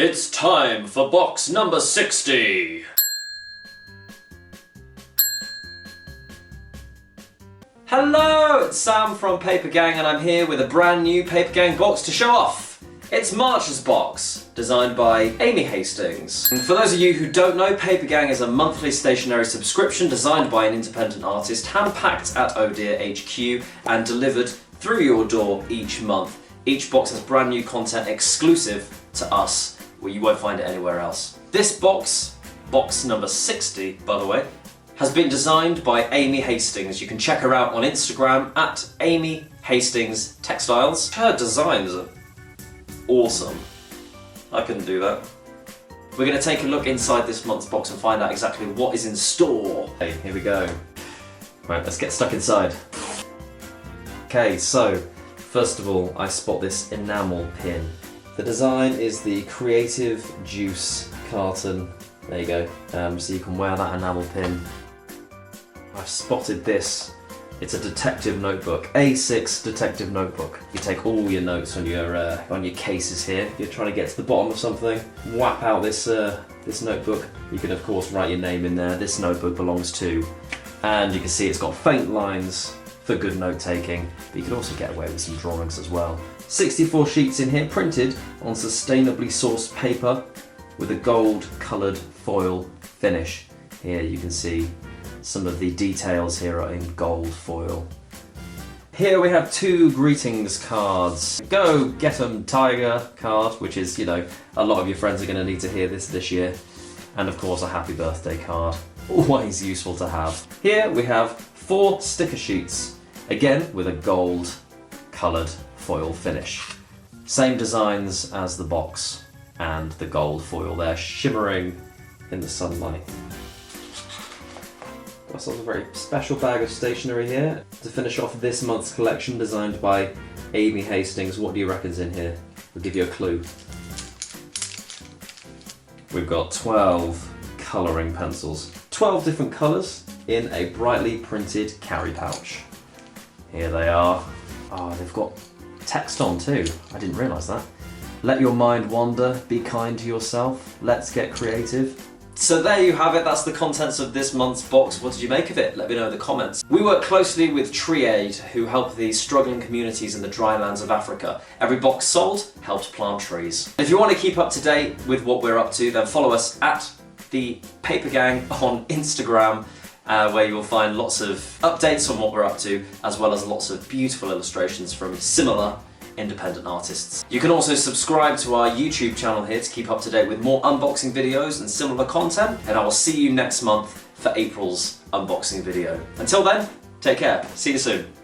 It's time for box number 60! Hello, it's Sam from Papergang and I'm here with a brand new Papergang box to show off. It's March's box, designed by Amy Hastings. And for those of you who don't know, Papergang is a monthly stationery subscription designed by an independent artist, hand-packed at Ohh Deer HQ and delivered through your door each month. Each box has brand new content exclusive to us, where you won't find it anywhere else. This box, box number 60 by the way, has been designed by Amy Hastings. You can check her out on Instagram at Amy Hastings Textiles. Her designs are awesome. I couldn't do that. We're going to take a look inside this month's box and find out exactly what is in store. Okay, here we go. Right, let's get stuck inside. Okay, so first of all, I spot this enamel pin. The design is the Creative Juice carton. There you go. So you can wear that enamel pin. I've spotted this. It's a detective notebook, A6 detective notebook. You take all your notes on your cases here. You're trying to get to the bottom of something. Whap out this this notebook. You can of course write your name in there. This notebook belongs to, and you can see it's got faint lines for good note taking. But you can also get away with some drawings as well. 64 sheets in here, printed on sustainably sourced paper with a gold coloured foil finish. Here you can see some of the details here are in gold foil. Here we have two greetings cards. Go get 'em Tiger card, which is, you know, a lot of your friends are going to need to hear this year. And of course a happy birthday card, always useful to have. Here we have 4 sticker sheets, again with a gold coloured foil finish. Same designs as the box and the gold foil there, shimmering in the sunlight. Got ourselves a very special bag of stationery here to finish off this month's collection, designed by Amy Hastings. What do you reckon's in here? We'll give you a clue. We've got 12 colouring pencils. 12 different colours in a brightly printed carry pouch. Here they are. Oh, they've got text on too. I didn't realise that. Let your mind wander, be kind to yourself, let's get creative. So there you have it, that's the contents of this month's box. What did you make of it? Let me know in the comments. We work closely with Tree Aid, who help the struggling communities in the dry lands of Africa. Every box sold helps plant trees. If you want to keep up to date with what we're up to, then follow us at the Papergang on Instagram, where you will find lots of updates on what we're up to, as well as lots of beautiful illustrations from similar independent artists. You can also subscribe to our YouTube channel here to keep up to date with more unboxing videos and similar content, and I will see you next month for April's unboxing video. Until then, take care. See you soon.